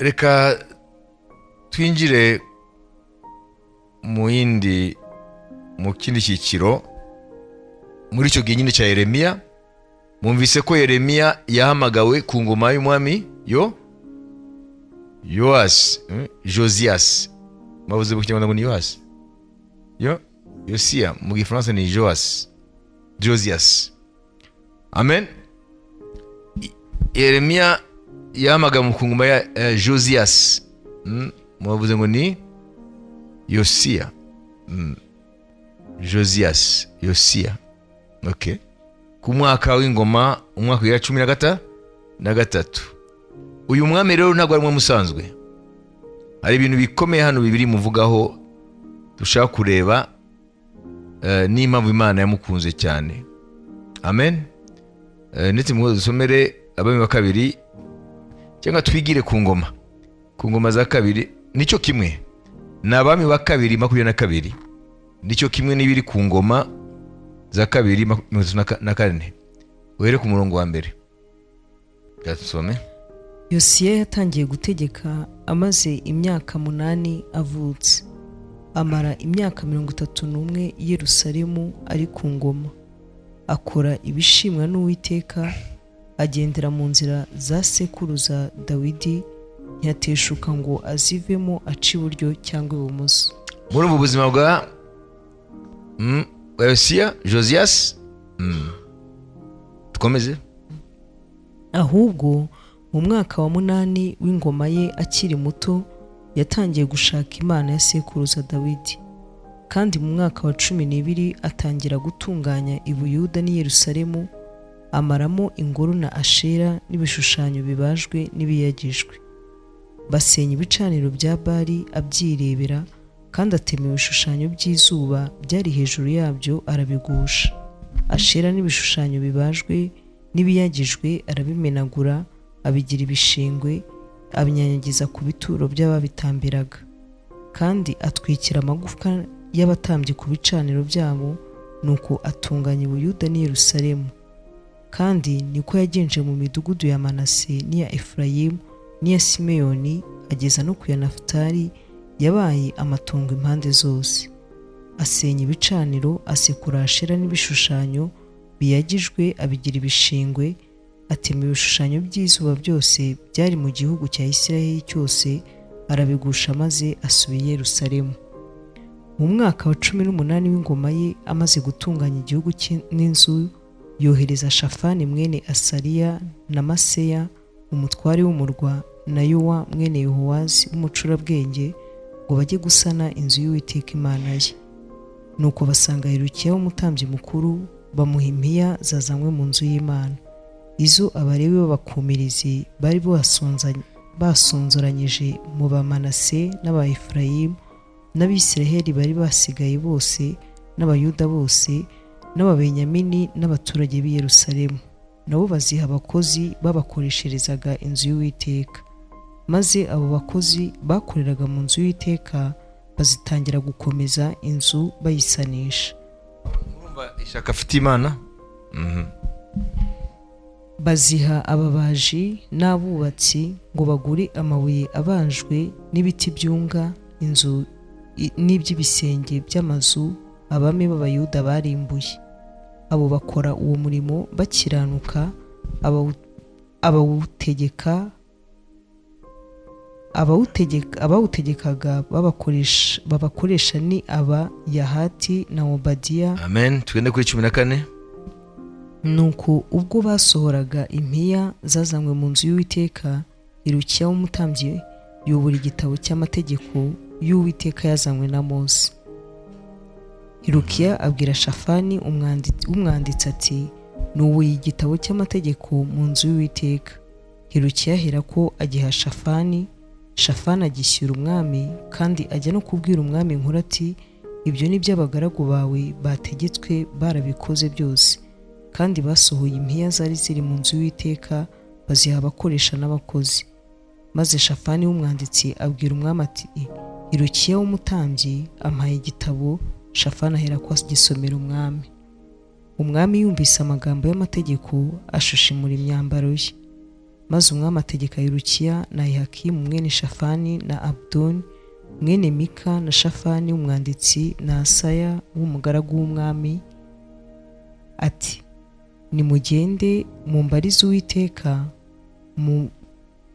reka twinjire mu kindi cyiciro muri icyo gihe nyine cya Yeremiya. Mwumvise ko Yeremiya yahamagawe ku ngoma y'umwami Josias. Mavuze mu Kinyarwanda ngo ni Yosia, mu Gifaransa ni Josias. Amen. Yeremiya yahamagawe ku ngoma ya Josias. Mavuze ngo ni Yosia. Josias, Yosia. Okay. Ku mwaka w'ingoma, umwaka wa 13. Uyu mwami rero ntabwo ari musanzwe. Hari ibintu bikomeye hano bibiri muvugaho dushaka kureba n'impamvu Imana yamukunze cyane. Amen. Ndetse mu dusomere abami ba kabiri cyangwa twigire ku ngoma za kabiri. Nicyo kimwe n'abami ba kabiri 22. Nicyo kimwe n'ibiri ku ngoma za kabiri 34. Uhere ku murongo wa mbere. Gatusome. Yosiya yatangiye gutegeka amaze imyaka 8 avutse. Amara imyaka 31 i Yerusalemu ari ku ngoma. Akora ibishimwa n'Uwiteka, agendera mu nzira za sekuruza Dawidi, ntiyateshuka ngo azivemo aci iburyo cyangwa ibumoso. Muri ubu buzima bwa Yosia, Josias, tukomeze. Ahubwo mu mwaka wa 8 w'ingoma ye akiri muto yatangiye gushaka Imana ya sekuruza Dawidi, kandi mu mwaka wa 12 atangira gutunganya i Buyuda n'i Yerusalemu, amaramo ingoro na Ashera n'ibishushanyo bibajwe n'ibiyagijwe. Basenya ibicaniro bya Bali abyirebera, kandi atema ibishushanyo by'izuba byari hejuru yabyo arabigusha. Ashera n'ibishushanyo bibajwe n'ibiyagijwe arabimenagura, abigira ibishingwe, abinyanyagiza ku bituro by'ababitambiraga, kandi atwikira amagufwa y'abatambyi ku bicaniro byabo. Nuko atunganya Buyuda n'i Yerusalemu. Kandi niko yagenje mu midugudu ya Manase n'iya Efurayimu n'iya Simeyoni, ageza no ku ya Nafutali, yabaye amatongo impande zose. Asenya ibicaniro, asekura Ashera n'ibishushanyo biyagijwe, abigira ibishingwe, atema ibishushanyo by'izuba byose byari mu gihugu cya Isirayeli cyose, arabigusha maze asubira i Yerusalemu. Mu mwaka wa 18 w'ingoma ye, amaze gutunganya igihugu n'inzu, yohereza Shafani mwene Asariya na Maseya umutware w'umurwa na Yowa mwene Yehowazi w'umucurabwenge ngo bajye gusana inzu y'Uwiteka Imana ye. Nuko basanga Hilukiya w'umutambyi mukuru, bamuha impiya zazanywe mu nzu y'Imana. Izo Abalewi b'abakumirizi bari basonzoranyije mu Bamanase n'aba Efurayimu n'Abisiraheli bari basigaye bose, n'Abayuda bose, n'Ababenyamini n'abaturage b'i Yerusalemu. Nabo baziha abakozi babakoresherezaga inzu y'Uwiteka. Maze abo bakozi bakoreraga mu nzu y'Uwiteka bazitangira gukomeza inzu bayisanisha. Urumva ishaka afite Imana? Baziha ababaji n'abubatsi ngo bagure amabuye abanjwe n'ibiti byunga inzu n'iby'ibisenge by'amazu abami b'Abayuda barimbuye. Abo bakora uwo murimo bakiranuka. Abawutegekaga babakoresha ni aba Yahati na Obadiya. Amen. Tugende kuri 14. Nuko ubwo basohoraga impiya zazanywe mu nzu y'Uwiteka, Hilukiya w'umutambyi yubura igitabo cy'amategeko y'Uwiteka yazanywe na Mose. Hilukiya abwira Shafani umwanditsi ati, nubuye igitabo cy'amategeko mu nzu y'Uwiteka. Hilukiya ahera ko agiha Shafani. Shafani agishyura umwami, kandi ajya no kubwira umwami inkuru ati, ibyo ni by'abagaragu bawe bategetswe barabikoze byose. Kandi basohoye impiya zari ziri mu nzu y'Uwiteka baziha abakoresha n'abakozi. Maze Shafani w'umwanditsi abwira umwami ati, Hilukiya w'umutambyi ampaye igitabo. Shafani ahera ko agisomera umwami. Umwami yumvise amagambo y'amategeko ashushimura imyambaro ye. maze umwami ategeka Hilukiya na Yehoyakimu mwene Shafani na Abdoni mwene Mika na Shafani umwanditsi na Asaya w'umugaragu w'umwami ati nimugende mumbarize Uwiteka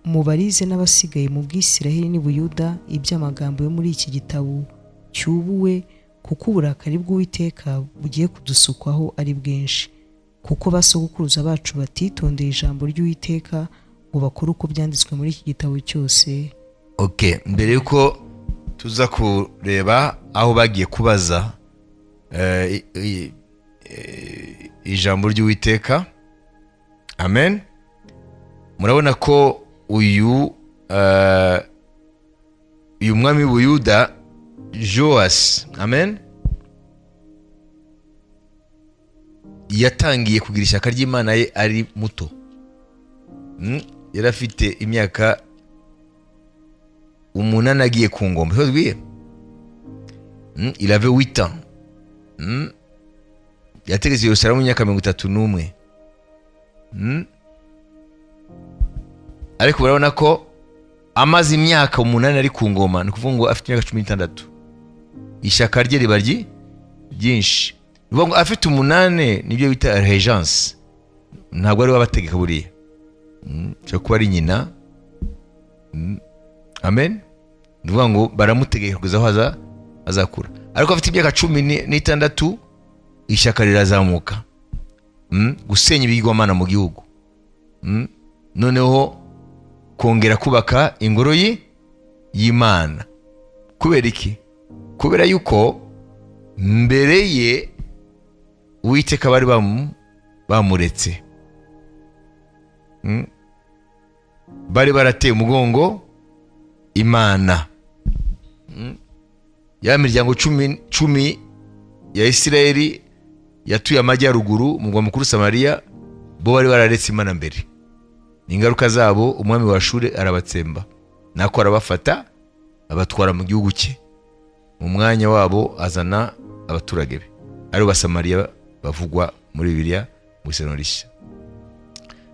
mubarize n'abasigaye mu Bwisiraheli n'i Buyuda iby'amagambo yo muri iki gitabo cyubuwe, kuko uburakari bw'Uwiteka bugiye kudusukwaho ari bwinshi, kuko basogokuruza bacu batitondeye ijambo ry'Uwiteka ngo bakore uko byanditswe muri iki gitabo cyose. Mbere yuko tuza kureba aho bagiye kubaza ijambo ry'Uwiteka, amen, murabona ko uyu mwami w'Ubuyuda Yose, amen, yatangiye kugira ishyaka ry'Imana ye ari muto. Yari afite imyaka 8 agiye ku ngoma. Il avait 8 ans. Yategetse Yerusalemu imyaka 31. Ariko barabona ko amaze imyaka 8 ari ku ngoma, ni kuvuga ngo afite imyaka 16. Ishyaka rye riba ryinshi. Ni kuvuga ngo afite 8 nibyo bita regence. Ntabwo ari wabategeka buriya. Cyo kuba ari nyina. Amen. Ni kuvuga ngo baramutegeka kuza aho azakura. Ariko afite imyaka 16 ishyaka rirazamuka. Gusenya ibigirwamana mu gihugu. Noneho kongera kubaka ingoro y'Imana. Kubera iki? Kubera yuko mbere ye Uwiteka bari bamuretse. Bari barateye umugongo Imana. Ya miryango 10 ya Isirayeli yatuye amajyaruguru mu mugwa mukuru Samariya, bo bari bararetse Imana mbere. Ingaruka zabo umwami wa Ashuri arabatsemba, nako arabafata abatwara mu gihugu cye. Mu mwanya wabo azana abaturage be ari Basamariya bavugwa muri Bibiliya mu Isezerano Rishya.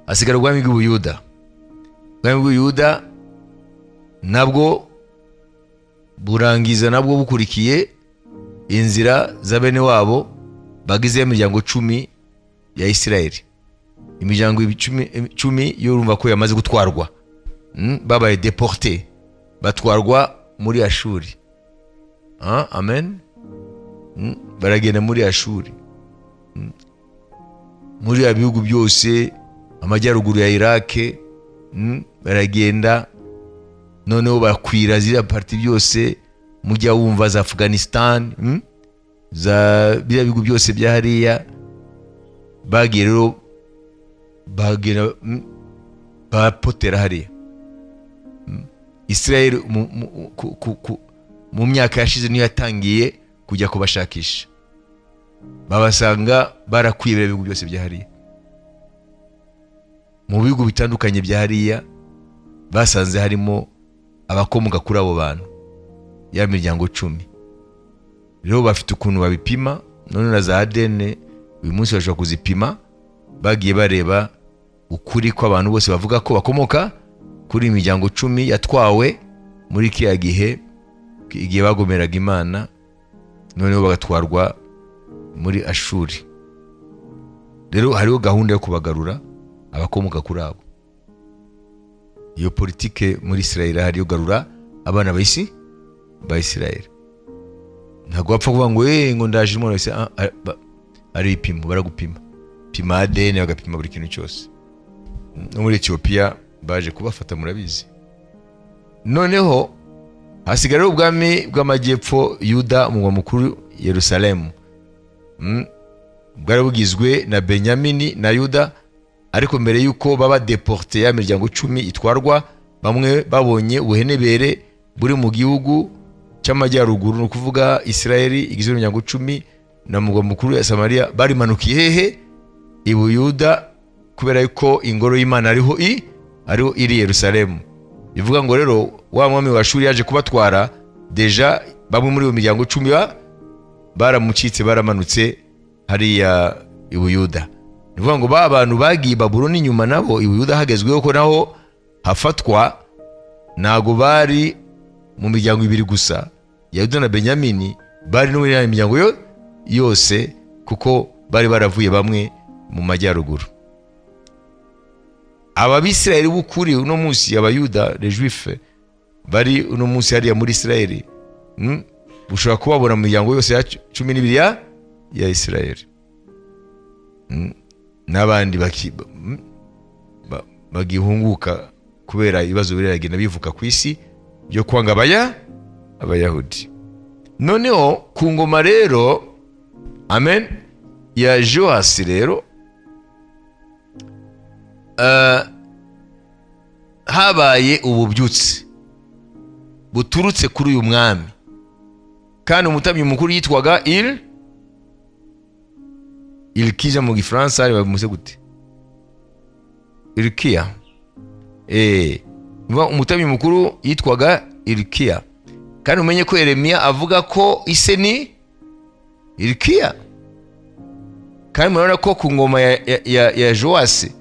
Hasigara ubwami bw'Ubuyuda. Ubwami bw'Ubuyuda nabwo burangiza nabwo bukurikiye inzira za bene wabo bagize imiryango 10 ya Isirayeli. Imiryango 10 yorumva ko yamaze gutwarwa, babaye deporté, batwarwa muri Ashuri. Amen. Baragenda muri Ashuri. Muri abihugu byose amajyaruguru ya Iraq, baragenda noneho bakwira ziriya parti byose, mujya wumva za Afghanistan, za biriya bihugu byose bya hariya. Bagiye rero bagera bapotera hariya. Israel mu myaka yashize niyo yatangiye kujya kubashakisha, babasanga barakwibira ibihugu byose bya hariya. Mu bihugu bitandukanye bya hariya basanze harimo abakomoka kuri abo bantu, ya miryango 10. Rero bafite ukuntu babipima, none na za ADN uyu munsi bashobora kuzipima. Bagiye bareba ukuri ko abantu bose bavuga ko bakomoka kuri imiryango 10 yatwawe muri kiya gihe bagomeraga Imana, noneho bagatwarwa muri Ashuri. Rero hariho gahunda yo kubagarura abakomoka kuri abo. Iyo politike muri Israel hariyo garura abana ba Israel. Ntabwo bapfa kuvuga ngo ndaje umuntu wese ari ipimo, baragupima. Pima ADN bagapima buri kintu cyose. No muri Ethiopia baje kubafata murabizi. Noneho hasigara ubwami bw'amajyepfo Yuda mu mukuru Yerusalemu. Bwari bugizwe na Benyamini na Yuda, ariko mbere yuko baba deporté ya miryango 10 itwarwa, bamwe babonye ubuhenebere buri mu gihugu cy'amajyaruguru, no kuvuga Isirayeli igizwe n'imyaka 10 na mugwa mukuru ya Samariya, bari manukiye hehe i Buyuda, kubera yuko ingoro y'Imana ariho iri Yerusalemu. Bivuga ngo rero wa mwami wa Ashuri yaje kubatwara, deja bamwe muri iyo miryango 10 baramucitse, baramanutse hariya i Buyuda. Bivuga ngo ba bantu bagiye Babuloni nyuma nabo i Buyuda hagezweho ko naho hafatwa ntago bari mu miryango ibiri gusa ya Yuda na Benyamini, bari no muri ya miryango yose, kuko bari baravuye bamwe mu majyaruguru. Ababisirayeli b'ukuri uno munsi, abayuda les juifs bari uno munsi hariya muri Isirayeli, ushobora kubabona mu miryango yose ya 12 ya Isirayeli. N'abandi bagihunguka kubera ibibazo biragenda bivuka ku isi byo kwanga abayahudi. Noneho ku ngoma rero, amen, ya Yose rero, habaye ububyutse buturutse kuri uyu mwami, kandi umutambyi mukuru yitwaga Ilkija mu Gifaransa ari bamuse gute? Ilkia. Umutambyi mukuru yitwaga Ilkia. Kandi umenye ko Yeremiya avuga ko ise ni Ilkia. Kandi murabona ko ku ngoma ya Yose,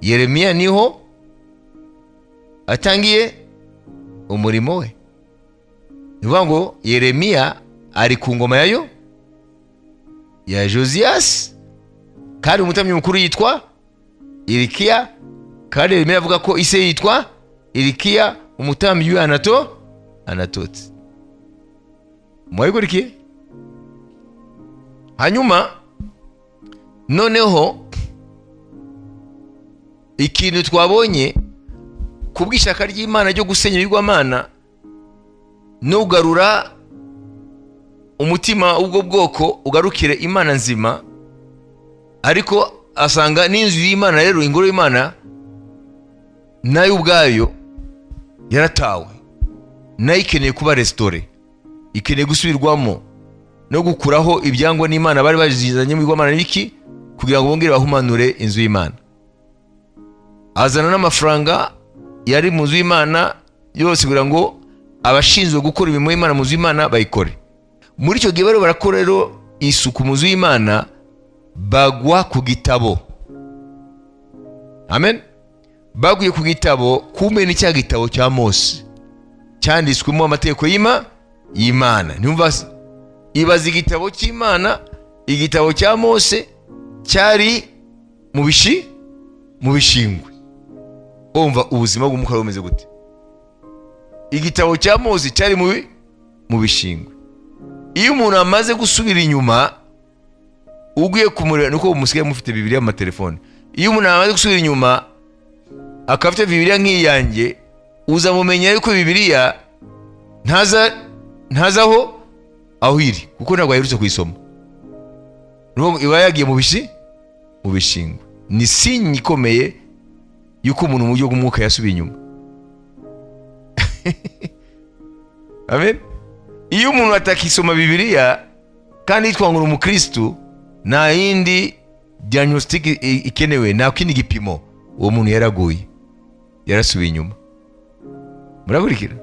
Yeremiya niho atangiye umurimo we. Nivuga ngo Yeremiya ari ku ngoma ya Josias, kandi umutambyi mukuru yitwa Ilkia, kandi Yeremiya avuga ko ise yitwa Ilkia, umutambyi Anatoti. Mwayigurikiye? Hanyuma noneho ikintu twabonye kubw'ishaka ry'Imana ryo gusenya ibigwamana no ugarura umutima ubwo bwoko ugarukire Imana nzima, ariko asanga n'inzu y'Imana rero, ingoro y'Imana nayo ubwayo yaratawe, nayo ikeneye kuba restore, ikeneye gusubirwamo no gukuraho ibyangwa n'Imana bari bazizanye mu bigwamana n'iki, kugira ngo bongere bahumanure inzu y'Imana. Azana n'amafaranga yari mu nzu y'Imana yose kugira ngo abashinzwe gukora imirimo y'Imana mu nzu y'Imana bayikore. Muri icyo gihe bari barakora rero isuku mu nzu y'Imana, bagwa ku gitabo. Amen. Baguye ku gitabo, kumena icya gitabo cya Mose cyanditswemo amategeko y'Imana. Numva ibaza igitabo cy'Imana, igitabo cya Mose cyari mu bishingwe. Umva ubuzima bw'umukara bumeze gute? Igitabo cya Mose cyari mu bishingwe. Iyo umuntu amaze gusubira inyuma, ugiye kumureba, nuko umusigaye mufite Bibiliya mu telefone, iyo umuntu amaze gusubira inyuma akafite Bibiliya nk'iyanjye, uzamumenya yuko Bibiliya ntazaho aho iri, kuko ntabwo aherutse kuyisoma. Nuko iba yagiye mu bishingwe. Ni sinyi ikomeye yuko umuntu mu buryo bw'umwuka yasubiye inyuma. Amen. Iyo umuntu atakisoma Bibiliya kandi yitwa ngo umukristo, nta yindi diagnostic ikenewe, nta kindi gipimo, uwo muntu yaraguye, yarasubiye inyuma. Murakurikira?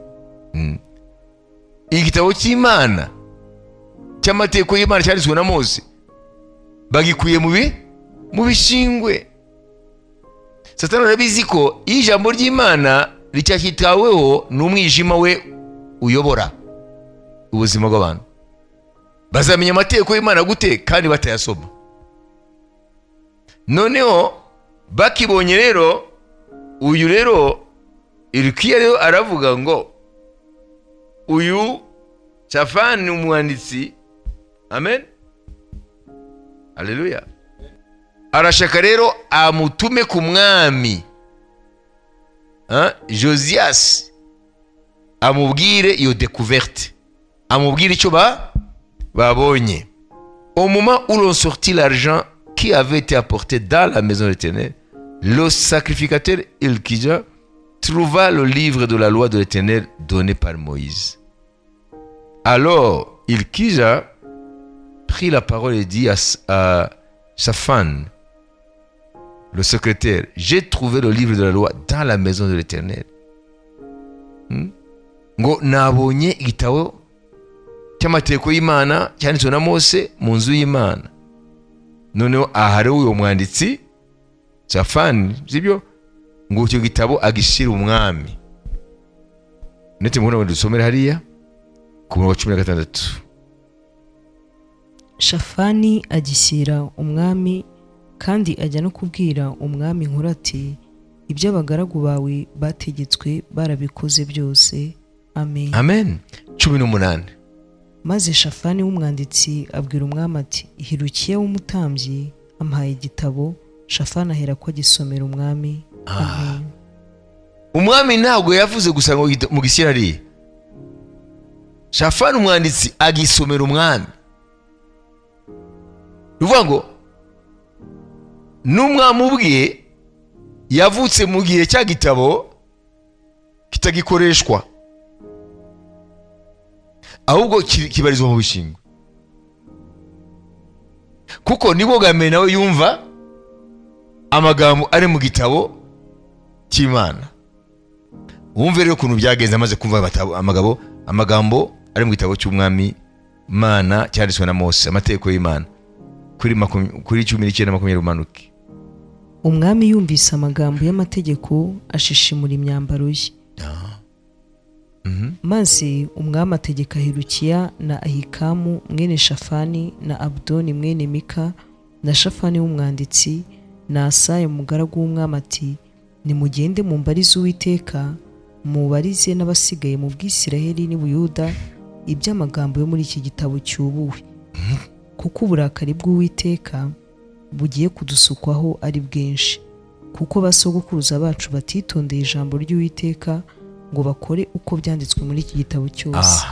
Igitabo cy'Imana cy'amategeko y'Imana cyanditswe na Mose bagikuye mu bishingwe. Satani arabizi ko ijambo ry'Imana ricyakitaweho n'umwijima we uyobora ubuzima bw'abantu. Bazamenya amategeko y'Imana gute kandi batayasoma? Noneho bakibonye rero, uyu rero Ilkia rero aravuga ngo uyu Shafani umwanditsi, amen, haleluya, arashaka rero amutume ku mwami Josias, amubwire iyo découverte, amubwire icyo babonye. Au moment où l'on sortit l'argent qui avait été apporté dans la maison de l'Éternel, le sacrificateur Ilkija trouva le livre de la loi de l'Éternel donné par Moïse. Alors Ilkija prit la parole et dit à Shaphan, le secrétaire, j'ai trouvé le livre de la loi dans la maison de l'Éternel. Ngo nabonye igitabo cy'amategeko y'Imana cyanditswe na Mose mu nzu y'Imana. Noneho ahari uyo mwanditsi Shaphan, sibyo, ngo icyo gitabo agishira umwami. Nete mubona dusomera hariya ku murongo wa 16. Shafani agishyira umwami, kandi ajya no kubwira umwami inkuru ati, ibyo abagaragu bawe bategetswe barabikoze byose. Amen. Amen. 18. Maze Shafani w'umwanditsi abwira umwami ati, Hilukiya w'umutambyi ampaye igitabo. Shafani ahera ko agisomera umwami. Amen. Umwami ntabwo yavuze gusa ngo mu gishyira hariya. Shafani umwanditsi agisomera umwami. Ruvuga ngo n'umwami ubwe yavutse mu gihe cya gitabo kitagikoreshwa, ahubwo kibarizwa mu bishingwe, kuko nibo gamene nawe yumva amagambo ari mu gitabo cy'Imana. Wumve rero ukuntu byagenze amaze kumva amagambo ari mu gitabo cy'umwami Mana cyanditswe na Mose, Amateka y'Imana kuri 19:20 umanuke. Umwami yumvise amagambo y'amategeko ashishimura imyambaro ye. Maze umwami ategeka Hilukiya na Ahikamu mwene Shafani na Abdoni mwene Mika na Shafani w'umwanditsi na Asaya umugaragu w'umwami ati, nimugende mumbarize Uwiteka, mubarize n'abasigaye mu Bwisiraheli n'i Buyuda iby'amagambo yo muri iki gitabo cyubuwe, kuko uburakari bw'Uwiteka bugiye kudusukwaho ari bwinshi, kuko basogokuruza bacu batitondeye ijambo ry'Uwiteka ngo bakore uko byanditswe muri iki gitabo cyose.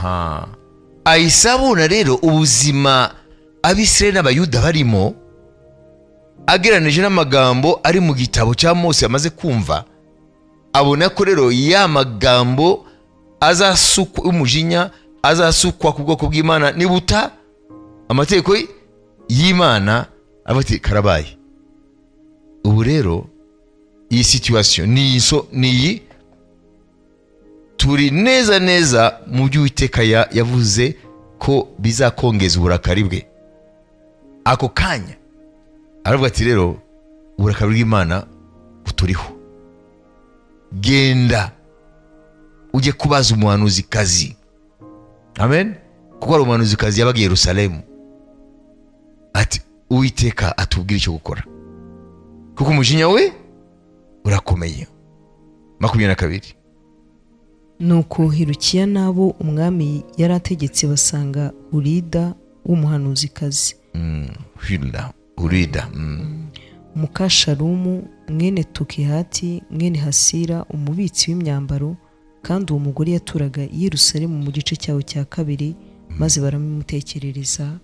Ayisabona rero ubuzima Abisirayeli n'Abayuda barimo ageranije n'amagambo ari mu gitabo cya Mose amaze kumva, abona ko rero ya magambo azasukwa umujinya, azasukwa ku bwoko bw'Imana nibuta amategeko y'Imana, abati karabaye. Ubu rero iyi situation ni turi neza mu by'Uwiteka yavuze ko bizakongeza uburakari bwe. Ako kanya aravuga ati rero uburakari bw'Imana buturiho, genda ujye kubaza umuhanuzikazi. Amen. Kuko ari umuhanuzikazi yabaga i Yerusalemu, ati Uwiteka atubwira icyo gukora kuko umujinya we urakomeye. 22. Nuko Hilukiya n'abo umwami yari ategetse basanga Hulida w'umuhanuzikazi, Hulida muka Shalumu mwene Tukihati mwene Hasira umubitsi w'imyambaro, kandi uwo mugore yaturaga i Yerusalemu mu gice cyawo cya kabiri, maze baramutekerereza.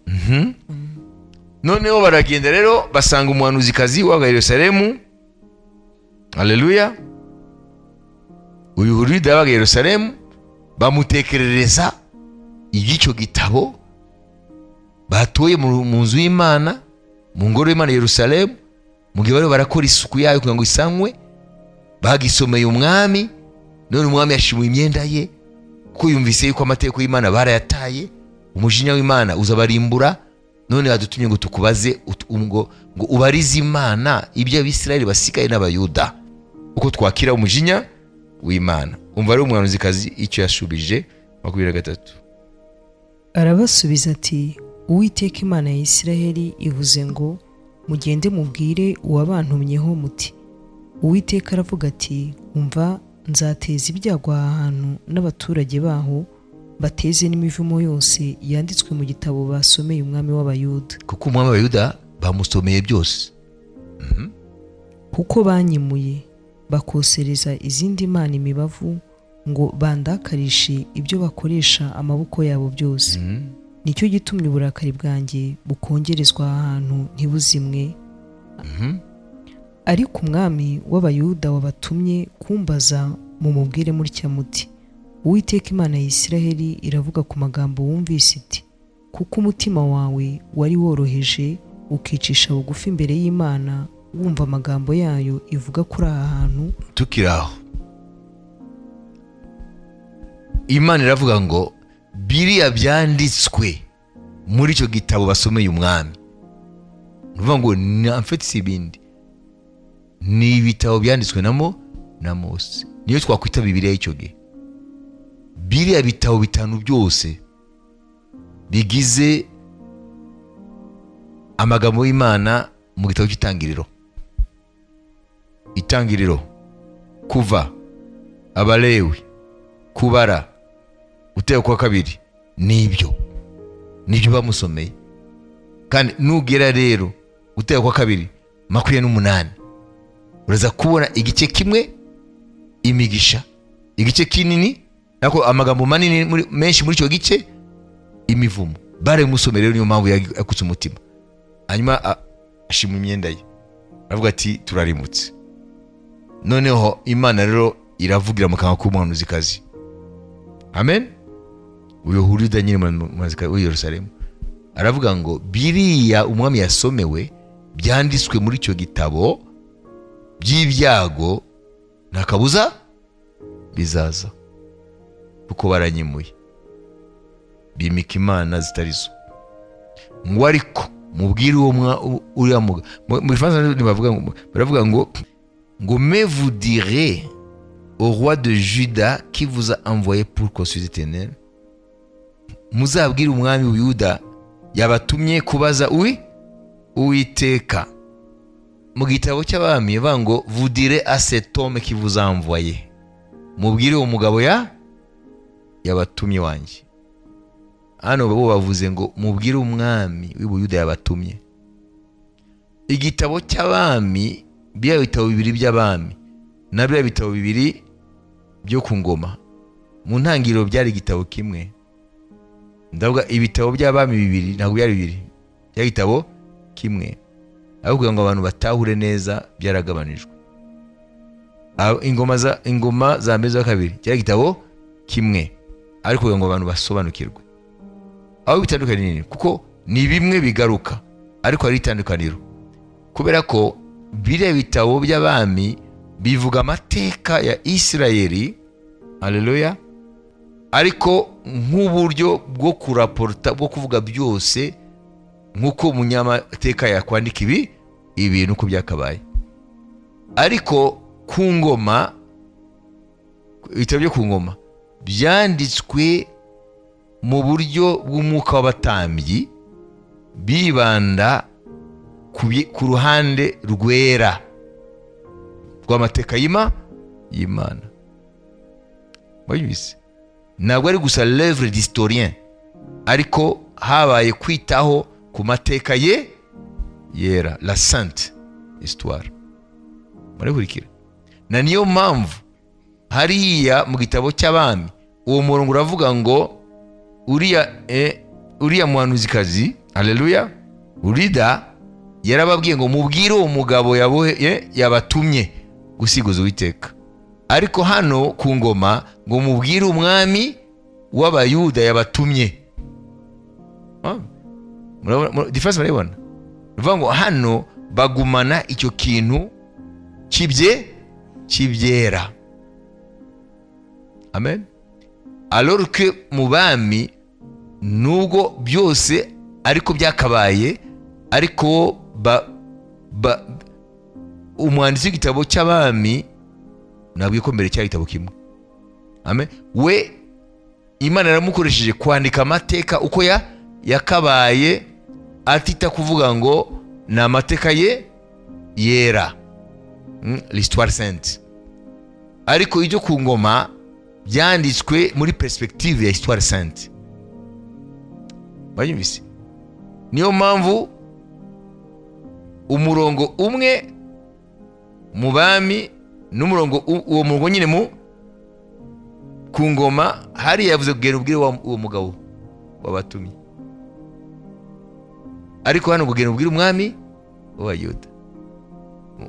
Noneho baragenda rero basanga umuhanuzikazi wa Yerusalemu. Haleluya. Uyu Hulida wa Yerusalemu bamutekerereza igico gitabo batoye mu nzu y'Imana, mu ngoro y'Imana Yerusalemu, mu gihe bari barakora isuku yayo kugira ngo isanwe. Bagisomeye umwami, none umwami yashimuye imyenda ye kuko yumvise yuko amategeko y'Imana barayataye, umujinya w'Imana uzabarimbura. None adutumye ngo tukubaze ngo ubarize Imana ibyo Abisirayeli basigaye n'Abayuda uko twakira umujinya w'Imana. Umva rero umuhanuzikazi icyo yashubije. 23. Arabasubiza ati, Uwiteka Imana ya Isiraheli ivuze ngo, mugende mubwire uwabantumyeho muti, Uwiteka aravuga ati, umva, nzateza ibyago aha hantu n'abaturage baho, bateze n'imivumo yose yanditswe mu gitabo basomeye umwami w'Abayuda. Kuko umwami w'Abayuda bamusomeye byose. Kuko banyimuye bakosereza izindi mana imibavu ngo bandakarishe ibyo bakoresha amaboko yabo byose. Nicyo gitumye uburakari bwanjye bukongerezwa ahantu ntibuzimwe. Ariko umwami w'Abayuda wabatumye kumbaza mumubwire mutya muti, Uwiteka Imana ya Isiraheli iravuga ku magambo wumvise iti, kuko umutima wawe wari woroheje ukicisha bugufi imbere y'Imana, wumva amagambo yayo ivuga kuri aha hantu. Tukiraho Imana iravuga ngo biriya byanditswe muri icyo gitabo basomeye umwami. Nuvuga ngo amfite ibindi ni ibitabo byanditswe namo na Mose. Niyo twakwita Bibiliya y'icyo gihe. Biriya bitabo bitanu byose bigize amagambo y'Imana mu gitabo cy'Itangiriro. Itangiriro, Kuva, Abalewi, Kubara, Guteka kwa kabiri, nibyo bamusomeye. Kandi nugera rero Guteka kwa kabiri 28 uraza kubona igice kimwe imigisha, igice kinini nako amagambo manini menshi muri cyo gice imivumo. Bare musomere rero niyo mpamvu yakutse umutima. Hanyuma ashima imyenda ye, aravuga ati turarimutse. Noneho Imana rero iravugira mu kanwa k'umuhanuzikazi. Amen. Uyo Hulida nyine mazika wa Yerusalemu aravuga ngo biriya umwami yasomewe byanditswe muri cyo gitabo by'ibyago ntakabuza bizaza, kuko baranyimuye bimika imana zitarizo. Ngo ariko mubwire uwo uriya muga mu Fransa baravuga ngo mais vous direz au roi de Juda qui vous a envoyé pour construire l'éternel, muzabwire umwami w'Uyuda yabatumye kubaza Uwiteka. Mu gitabo cy'abami bango vous direz à cet homme qui vous a envoyé, mubwire uwo mugabo yabatumye wanjye. Hano bo bavuze ngo mubwire umwami w'Ubuyuda yabatumye. Igitabo cy'abami bya bitabo bibiri by'abami na bya bitabo bibiri byo ku ngoma mu ntangiriro byari igitabo kimwe. Ndavuga ibitabo by'abami bibiri ntabwo byari bibiri, byari igitabo kimwe, aho kugira ngo abantu batahure neza byaragabanijwe. Ingoma za Meza wa kabiri cyari igitabo kimwe, ariko kugira ngo abantu basobanukirwe aho bitandukanye nini, kuko ni bimwe bigaruka ariko ari itandukaniro. Kubera ko biriya bitabo by'abami bivuga amateka ya Isirayeli, haleluya, ariko nk'uburyo bwo kuraporta bwo kuvuga byose nk'uko umunyamateka yakwandika ibintu uko byakabaye. Ariko ku ngoma, ibitabo byo ku ngoma byanditswe mu buryo bw'umwuka w'abatambyi, bibanda ku ruhande rwera rw'amateka y'Imana. Bayibise ntabwo ari gusa l'œuvre d'historien, ariko habaye kwitaho ku mateka yera, la sainte histoire. Murakurikira? Na niyo mpamvu hariya mu gitabo cy'abami uwo murongo uravuga ngo uriya muhanuzikazi, haleluya, Hulida yarababwiye ngo mubwire uwo mugabo yabatumye gusiguza Uwiteka. Ariko hano ku ngoma ngo mubwire umwami w'Abayuda yabatumye. Difference murabona? Bivuga ngo hano bagumana icyo kintu kibyera. Amen. Alors que mu bami nubwo byose ariko byakabaye, ariko umwanditsi w'igitabo cy'abami nabwo ikombere cyari igitabo kimwe. Amen. We Imana yaramukoresheje kwandika amateka uko yakabaye, atita kuvuga ngo ni amateka yera, l'histoire sainte. Ariko ibyo ku ngoma byanditswe muri perspective ya histoire sainte. Bayumvise? Niyo mpamvu umurongo umwe mu bami n'umurongo uwo murongo nyine mu ku ngoma hari yavuze kugera ubwire uwo mugabo wabatumye, ariko hano kugera ubwire umwami w'Abayuda.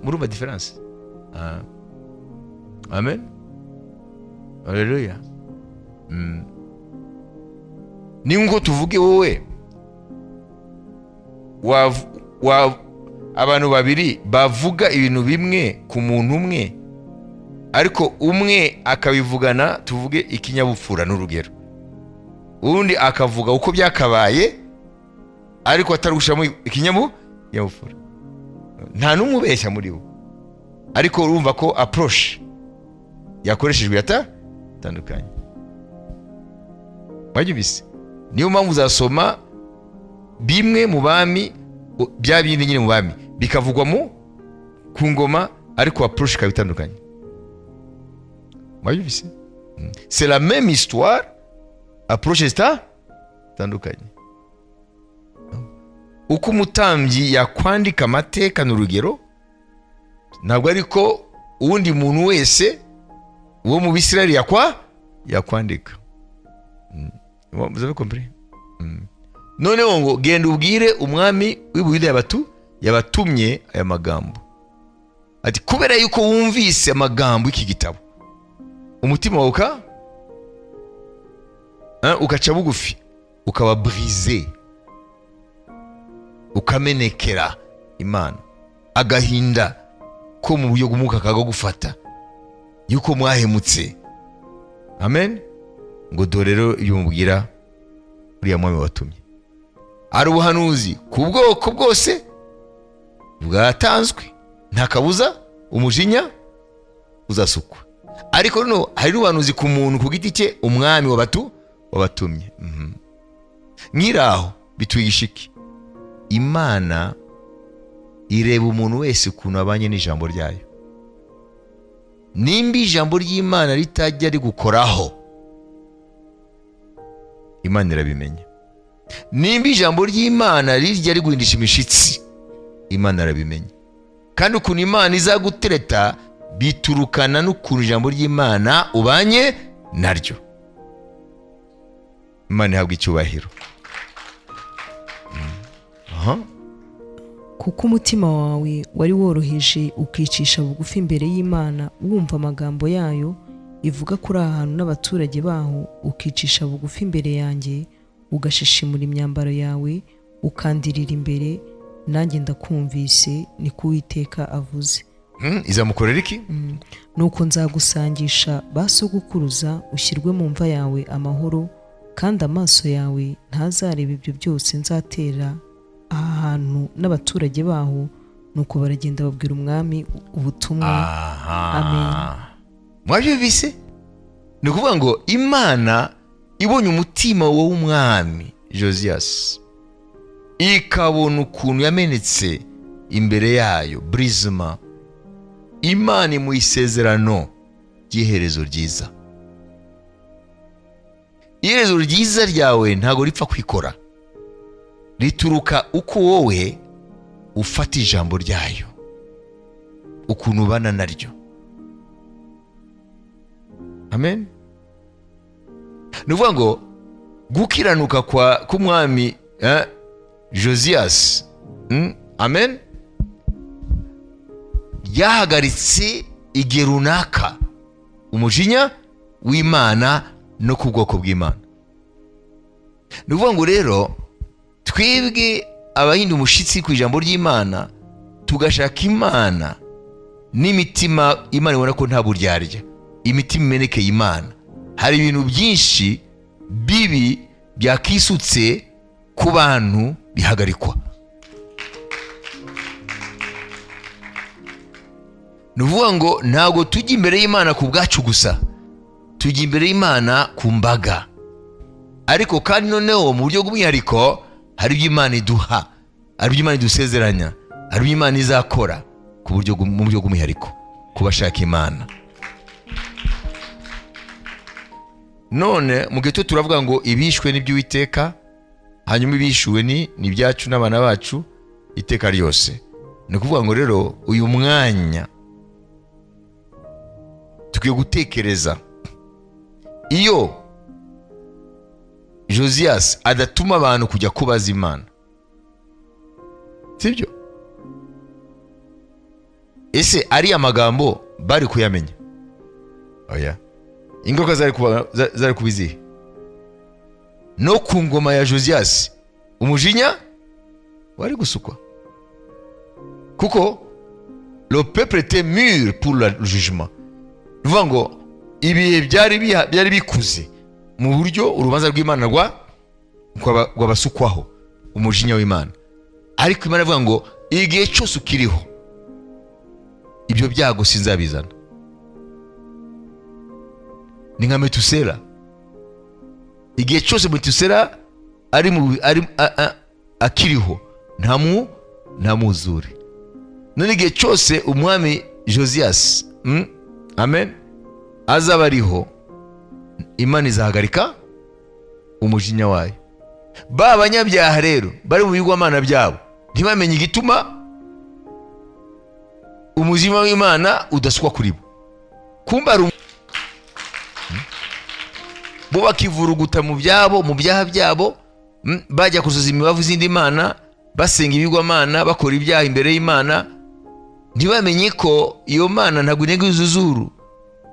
Murumva difference? Amen. Haleluya. Ni ngo tuvuge wowe abantu babiri bavuga ibintu bimwe ku muntu umwe, ariko umwe akabivugana tuvuge ikinyabupfura n'urugero, undi akavuga uko byakabaye ariko atarushamo ikinyabupfura. Nta n'umwe ubeshya muri bo, ariko urumva ko approach yakoreshejwe yatandukanye. Wabyumvise? Niyo mpamvu uzasoma bimwe mu bami, bya bindi nyine mu bami bikavugwa ku ngoma, ariko approche ikaba itandukanye. Wabyumvise? C'est la même histoire, approche zitandukanye. Uko umutambyi yakwandika amateka n'urugero, ntabwo ariko uwundi muntu wese uwo mu Bisirayeli yakwandika. Vous avez compris? Noneho ngo genda ubwire umwami w'Ubuyuda yabatumye aya magambo, ati kubera yuko wumvise amagambo y'iki gitabo, umutima wawe ukaca bugufi, ukaba brisé, ukamenekera Imana, agahinda ko mu buryo bw'umwuka kagufata yuko mwahemutse. Amen. Ngo dore rero ibyo mubwira uriya mwami watumye ari ubuhanuzi ku bwoko bwose bwatanzwe, nta kabuza umujinya uzasukwa. Ariko no hari n'ubuhanuzi ku muntu ku giti cye, umwami wabatumye. Nkiraho bitwigisha iki? Imana ireba umuntu wese ukuntu abanye n'ijambo ryayo. Nimba ijambo ry'Imana ritajya rigukoraho, Imana irabimenya. Nimba ijambo ry'Imana rijya riguhindisha imishitsi, Imana irabimenya. Kandi ukuntu Imana izagutereta biturukana n'ukuntu ijambo ry'Imana ubanye naryo. Imana ihabwa icyubahiro. Kuko umutima wawe wari woroheje ukicisha bugufi imbere y'Imana, wumva amagambo yayo ivuga kuri aha hantu n'abaturage baho, ukicisha bugufi imbere yanjye, ugashishimura imyambaro yawe, ukandirira imbere, nanjye ndakumvise, niko Uwiteka avuze. Izamukorera iki? Nuko nzagusangisha ba sogokuruza, ushyirwe mu mva yawe amahoro, kandi amaso yawe ntazareba ibyo byose nzatera aha hantu n'abaturage baho. Nuko baragenda babwira umwami ubutumwa. Amen. Mwabyumvise? Ni ukuvuga ngo Imana ibonye umutima w'umwami Josias, ikabona ukuntu yamenetse imbere yayo, brisma, Imana mu isezerano ry'iherezo ryiza. Iherezo ryiza ryawe ntago ripfa kwikora, rituruka uko wowe ufata ijambo ryayo, ukuntu ubana naryo. Amen. Ni ukuvuga ngo gukiranuka k'umwami Josias, amen, yahagaritse igihe runaka umujinya w'Imana no ku bwoko bw'Imana. Ni ukuvuga ngo rero twebwe abahinda umushitsi ku ijambo ry'Imana, tugashaka Imana n'imitima Imana ibona ko nta buryarya, imitima imenekeye Imana, hari ibintu byinshi bibi byakisutse ku bantu bihagarikwa. Ni ukuvuga ngo ntabwo tujya imbere y'Imana ku bwacu gusa, tujya imbere y'Imana ku mbaga. Ariko kandi noneho mu buryo bw'umwihariko hari ibyo Imana iduha, hari ibyo Imana idusezeranya, hari ibyo Imana izakora mu buryo bw'umwihariko ku bashaka Imana. None mu gihe turavuga ngo ibihishwe n'iby'Uwiteka, hanyuma ibishuwe ni ibyacu n'abana bacu iteka ryose. Ni ukuvuga ngo rero uyu mwanya tukwiye gutekereza, iyo Josias adatuma abantu kujya kubaza Imana, sibyo? Ese ari amagambo bari kuyamenya? Oya. Ingaruka zari kubizihe? No ku ngoma ya Josias umujinya wari gusukwa, kuko le peuple était mûr pour le jugement. Nuvuga ngo ibihe byari bikuze mu buryo urubanza rw'Imana rwabasukwaho umujinya w'Imana. Ariko Imana ivuga ngo igihe cyose ukiriho ibyo byago sinzabizana. ni nka Metusela. Igihe cyose Metusela akiriho nta muzure. None igihe cyose umwami Josias amen azaba ariho, Imana izahagarika umujinya wayo. Ba banyabyaha rero bari mu bigwamana byabo ntibamenye igituma umuzima w'Imana udasukwa kuri bo. Kumba bo bakivuruguta mu byabo, mu byaha byabo, bajya kuzuza imibavu z'indi mana, basenga ibigwamana, bakora ibyaha imbere y'Imana, ntibamenye ko iyo Mana ntabwo intege zuzuru,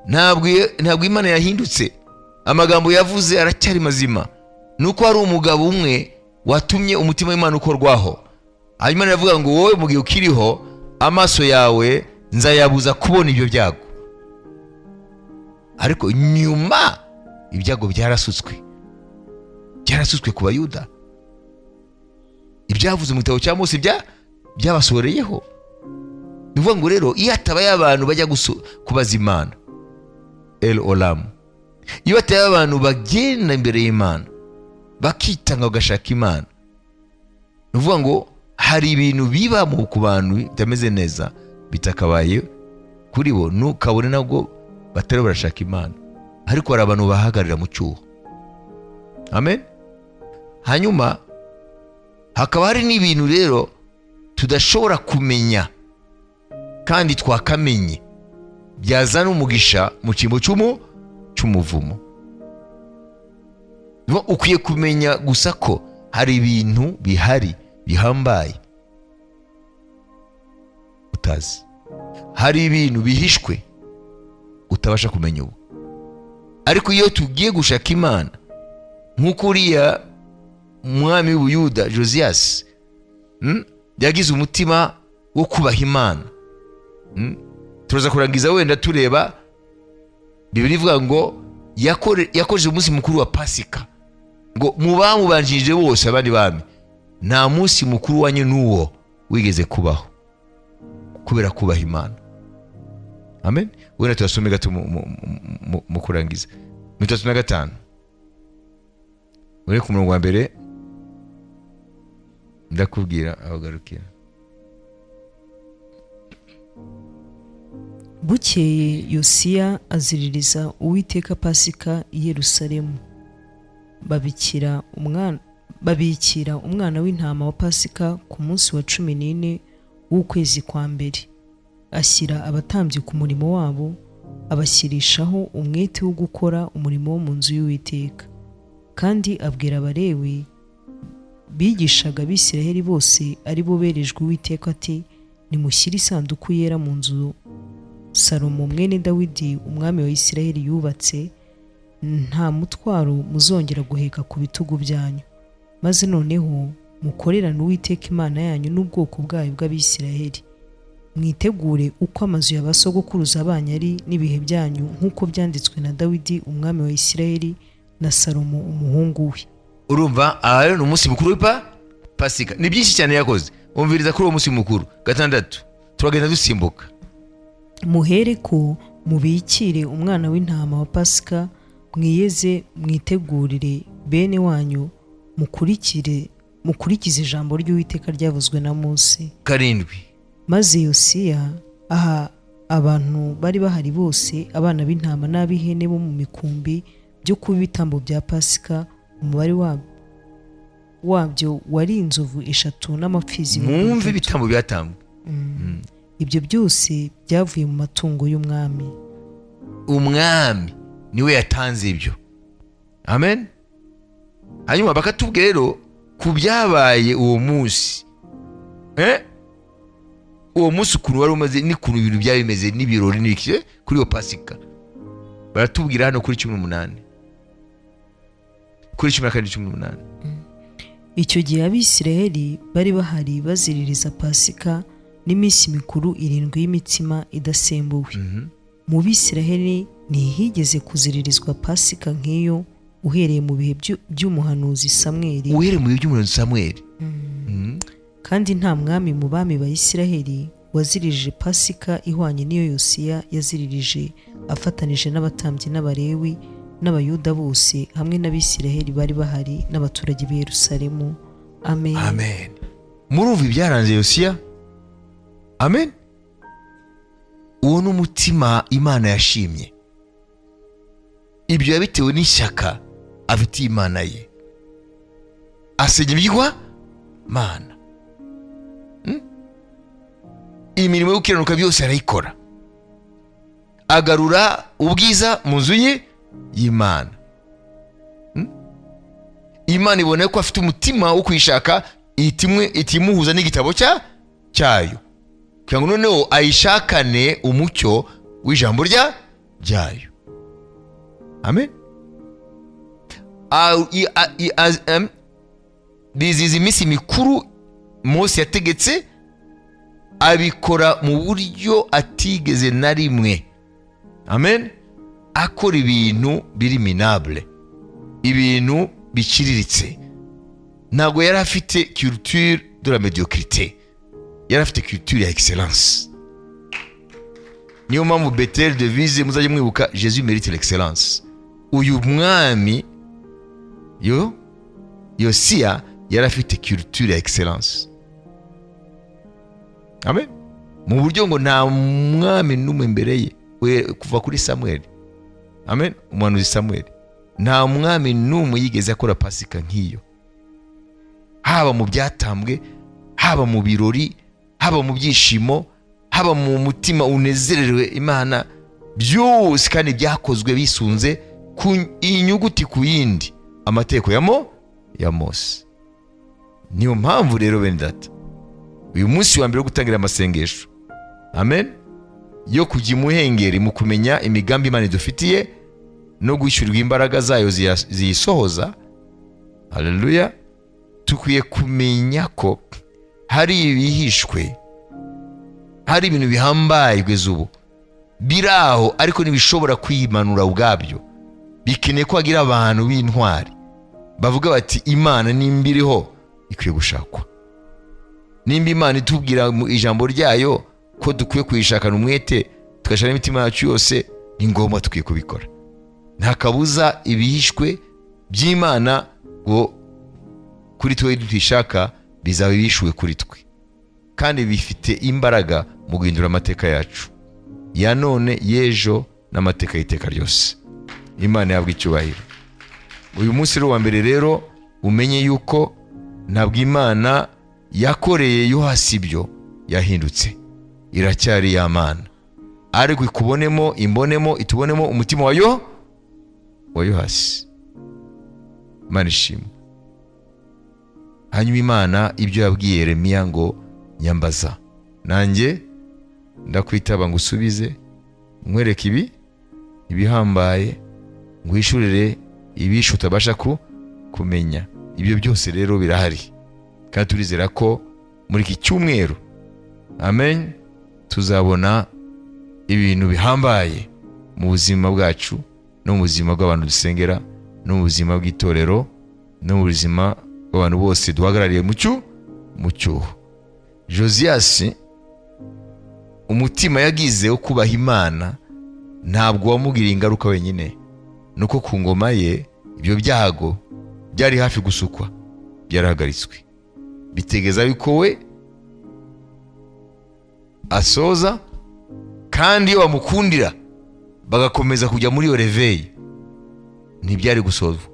ntabwo Imana yahindutse. Amagambo yavuze aracyari mazima. Nuko hari umugabo umwe watumye umutima w'Imana ukorwaho. Hanyuma aravuga ngo wowe mu gihe ukiriho, amaso yawe nzayabuza kubona ibyo byago. Ariko nyuma ibyago byarasutswe ku Bayuda. Ibyavuze mu gitabo cya Mose byabasohoreyeho. Nivuga ngo rero iyo atabaye abantu bajya kubaza Imana El Olam, iyo atabaye abantu bagenda imbere y'Imana bakitanga bagashaka Imana, nivuga ngo hari ibintu biba mu ku bantu bitameze neza bitakabaye kuri bo, nukabone nabwo batari barashaka Imana, ariko hari abantu bahagarira mu cyuho. Amen. Hanyuma hakaba hari n'ibintu rero tudashobora kumenya kandi twakamenye byazana umugisha mu cyimbo cy'umuvumo. Ukwiye kumenya gusa ko hari ibintu bihari bihambaye utazi, hari ibintu bihishwe utabasha kumenya ubu. Ariko iyo tugiye gushaka Imana nk'uko uriya umwami w'Ubuyuda Josias yagize umutima wo kubaha Imana, turaza kurangiza wenda tureba Bibiri ivuga ngo yakoze umunsi mukuru wa Pasika, ngo mu bamubanjirije bose abandi bami nta munsi mukuru wanye n'uwo wigeze kubaho, kubera kubaha Imana. Amen. Wenda turasome gato mu kurangiza 35 uri ku murongo wa mbere, ndakubwira aho garukira. Bukeye Yosiya aziririza Uwiteka Pasika i Yerusalemu, babikira umwana w'intama wa Pasika ku munsi wa 14 w'ukwezi kwa mbere. Ashyira abatambyi ku murimo wabo, abashyirishaho umwete wo gukora umurimo wo mu nzu y'Uwiteka. Kandi abwira Abalewi bigishaga Abisiraheli bose ari bo berejwe Uwiteka ati, nimushyire isanduku yera mu nzu Salomo mwene Dawidi umwami wa Isiraheli yubatse, nta mutwaro muzongera guheka ku bitugu byanyu. Maze noneho mukorerane Uwiteka Imana yanyu n'ubwoko bwayo bw'Abisiraheli. Mwitegure uko amazu y'abasogokuruza banyu ari n'ibihe byanyu, nk'uko byanditswe na Dawidi umwami wa Isiraheli na Salomo umuhungu we. Urumva aha ni umunsi mukuru wa Pasika. Ni byinshi cyane yakoze. Umviriza kuri uwo munsi mukuru. 6 turagenda dusimbuka. Muhereko mubikire umwana w'intama wa Pasika, mwiyeze mwitegurire bene wanyu, mukurikize ijambo ry'Uwiteka ryavuzwe na Mose. 7. Maze Yosiya aha abantu bari bahari bose abana b'intama n'ab'ihene bo mu mikumbi byo kuba ibitambo bya Pasika. Umubare wabyo wari inzovu 3 n'amapfizi. Mwumve ibitambo byatambwe. Ibyo byose byavuye mu matungo y'umwami. Umwami niwe yatanze ibyo. Amen. Hanyuma bakatubwira rero ku byabaye uwo munsi. Uwo munsi ukuntu wari umaze n'ukuntu ibintu byari bimeze n'ibirori n'iki kuri iyo Pasika. Baratubwira hano kuri 18. Kuri 18. Icyo gihe Abisiraheli bari bahari baziririza Pasika n'iminsi mikuru 7 y'imitsima idasembuwe. Mu Bisiraheli ntihigeze kuziririzwa Pasika nk'iyo uhereye mu bihe by'umuhanuzi Samweli. Kandi nta mwami mu bami ba Isiraheli waziririje Pasika ihwanye n'iyo Yosiya yaziririje afatanije n'abatambyi n'abarewi n'abayuda bose hamwe n'abisiraheli bari bahari n'abaturage b'i Yerusalemu. Amen. Amen. Murumva ibyaranze Yosiya? Amen. Uwo n'umutima Imana yashimye. Ibyo yabitewe n'ishyaka afitiye Imana ye. Asenya ibyigwa Mana. Imirimo yo gukiranuka byose arayikora. Agarura ubwiza mu nzu ye y'Imana. Imana ibona ko afite umutima wo kwishaka, itimuhuza n'igitabo cyayo, kugira ngo noneho ayishakane umucyo w'ijambo ryayo. Amen. Bizihiza iminsi mikuru Mose yategetse, abikora mu buryo atigeze na rimwe. Amen. Akora ibintu biri minable, ibintu biciriritse. Ntabwo yari afite culture de la médiocrité, yari afite culture ya excellence. Niyo mpamvu Bethel devise muzajye mwibuka, Jésus mérite l'excellence. Uyu mwami Yosiya yari afite culture ya excellence. Amen. Mu buryo ngo nta mwami n'umwe mbere ye, kuva kuri Samuel, amen, umuhanuzi Samuel, nta mwami n'umwe yigeze akora pasika nk'iyo. Haba mu byatambwe, haba mu birori, haba mu byishimo, haba mu mutima unezerewe Imana, byose kandi byakozwe bisunze ku inyuguti ku yindi amategeko ya Mose. Niyo mpamvu rero bene data, uyu munsi wa mbere wo gutangira amasengesho, amen, yo kujya imuhengeri mu kumenya imigambi Imana idufitiye no gwishyurirwa imbaraga zayo ziyisohoza. Haleluya. Tukwiye kumenya ko hari ibihishwe, hari ibintu bihambaye kugeza ubu biraho, ariko ntibishobora kwimanura ubwabyo. Bikeneye ko hagira abantu b'intwari bavuga bati Imana nimba iriho ikwiye gushakwa. Nimba Imana itubwira mu ijambo ryayo ko dukwiye kuyishakana umwete, tugashaka imitima yacu yose, ni ngombwa tukwiye kubikora. Nta kabuza ibihishwe by'Imana ngo kuri twe tuyishaka bizaba bishwe kuri twe, kandi bifite imbaraga mu guhindura amateka yacu ya none, y'ejo n'amateka y'iteka ryose. Imana yabwa icyubahiro. Uyu munsi rero wa mbere rero umenye yuko ntabwo Imana yakoreye Yose ibyo yahindutse, iracyari ya Mana, ariko ikubonemo, imbonemo, itubonemo umutima wa Yose. Imana ishimwe. Hanyuma Imana ibyo yabwiye Yeremiya ngo nyambaza, nanjye ndakwitaba ngo usubize, nkwereke ibihambaye, ngwishurire ibisho utabasha kumenya. Ibyo byose rero birahari, kandi turizera ko muri iki cyumweru, amen, tuzabona ibintu bihambaye mu buzima bwacu, no mu buzima bw'abantu dusengera, no mu buzima bw'itorero, no mu buzima bw'abantu bose duhagarariye mu cyuho. Josias, umutima yagize wo kubaha Imana ntabwo wamugiriye ingaruka wenyine, nuko ku ngoma ye ibyo byago byari hafi gusukwa byarahagaritswe. Bitegeza yuko we asoza, kandi iyo bamukundira bagakomeza kujya muri iyo reveil, ntibyari gusozwa.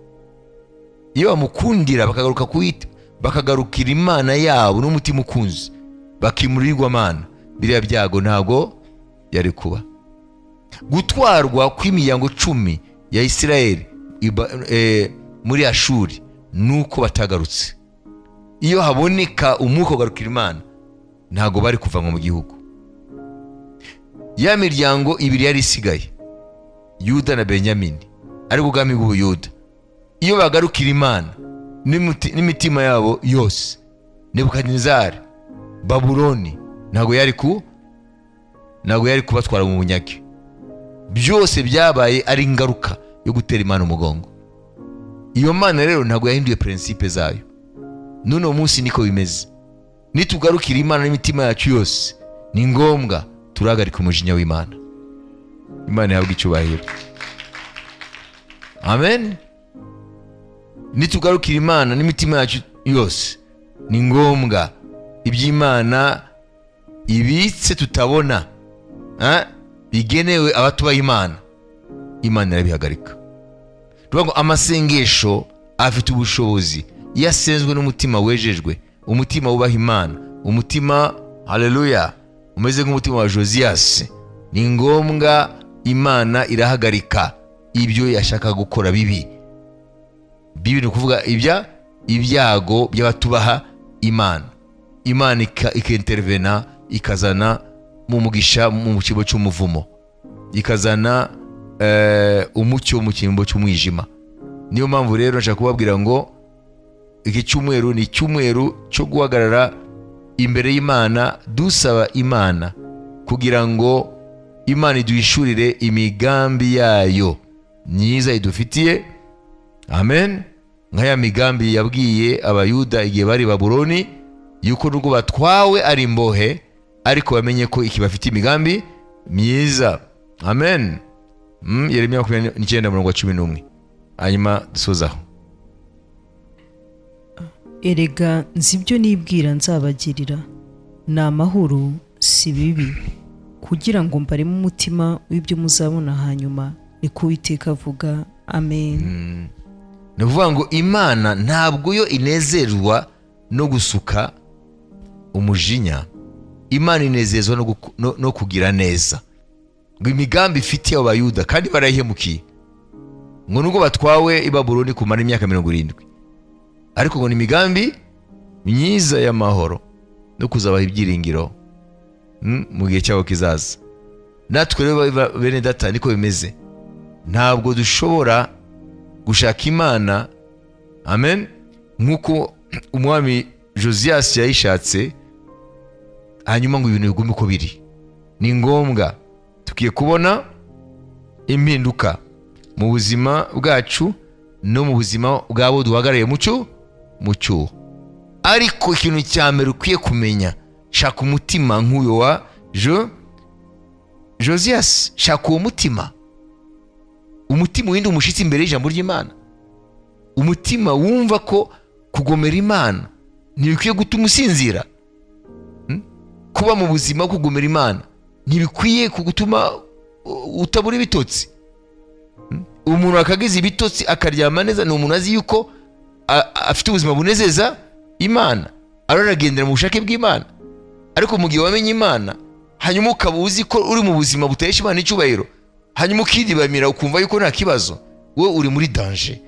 Iyo bamukundira bakagarukira Imana yabo n'umutima ukunze, bakimurirwa Mana, biriya byago ntabwo yari kuba. Gutwarwa kw'imiryango 10 ya Isirayeli muri Ashuri nuko batagarutse. Iyo haboneka umwuka ugarukira Imana, ntabwo bari kuvanwa mu gihugu. Ya miryango 2 yari isigaye, Yuda na Benyamini, ari ubwami bw'Ubuyuda, iyo bagarukira Imana n'imitima yabo yose, Nebukadinezari, Babuloni, ntabwo yari kubatwara mu bunyage. Byose byabaye ari ingaruka yo gutera Imana umugongo. Iyo Mana rero ntabwo yahinduye principe zayo. None umunsi niko bimeze. Nitugarukira Imana n'imitima yacu yose, ni ngombwa turahagarika umujinya w'Imana. Imana ihabwa icyubahiro. Amen. Nitugarukira Imana n'imitima yacu yose, ni ngombwa iby'Imana ibitse tutabona bigenewe abatubaha Imana, Imana irabihagarika. Tuvuga ngo amasengesho afite ubushobozi iyo asenzwe n'umutima wejejwe, umutima wubaha Imana, umutima haleluya umeze nk'umutima wa Josias. Ni ngombwa Imana irahagarika ibyo yashaka gukora bibi. Bibi ni ukuvuga ibyago by'abatubaha Imana. Imana ikintervena, ikazana mu mugisha mu kibo cy'umuvumo, ikazana umucyo mu kimbo cy'umwijima. Niyo mpamvu rero nshaka kubabwira ngo iki cyumweru ni cyumweru cyo guhagarara imbere y'Imana, dusaba Imana kugira ngo Imana iduhishurire imigambi yayo myiza idufitiye. Amen. Nk'aya migambi yabwiye abayuda igihe bari Babuloni, yuko nubwo batwawe ari imbohe ariko bamenye ko iki bafite imigambi myiza. Amen. Yeremiya 29:11. Hanyuma dusozaho. Erega nzi ibyo nibwira nzabagirira, ni amahoro si bibi, kugira ngo mbareme umutima w'ibyo muzabona hanyuma, niko Uwiteka avuga. Amen. Ni ukuvuga ngo Imana ntabwo yo inezerwa no gusuka umujinya. Imana inezezwa no kugira neza. Ngo imigambi ifitiye abayuda kandi barayihemukiye, ngo nubwo batwawe i Babuloni kumara imyaka 70, ariko ngo ni imigambi myiza y'amahoro no kuzabaha ibyiringiro mu gihe cyabo kizaza. Natwe rero bene data niko bimeze. Ntabwo dushobora gushaka Imana, amen, nkuko umwami Josias yayishatse hanyuma ngo ibintu bigume uko biri. Ni ngombwa tukiye kubona impinduka mu buzima bwacu no mu buzima bwabo duhagarariye mu cyuho. Ariko ikintu cya mbere ukwiye kumenya, shaka umutima nk'uyo wa Josias. Shaka uwo mutima, umutima windi umushitsi imbere y'ijambo ry'Imana, umutima wumva ko kugomera Imana ntibikwiye gutuma usinzira. Kuba mu buzima kugomera Imana ntibikwiye kugutuma utabura ibitotsi. Umuntu akagize ibitotsi akaryama neza, ni umuntu azi yuko afite ubuzima bunezeza Imana, aragendera mu bushake bw'Imana. Ariko mu gihe wamenye Imana hanyuma ukaba uzi ko uri mu buzima butesha Imana icyubahiro, hanyuma ukidibamira ukumva yuko nta kibazo, wowe uri muri danger.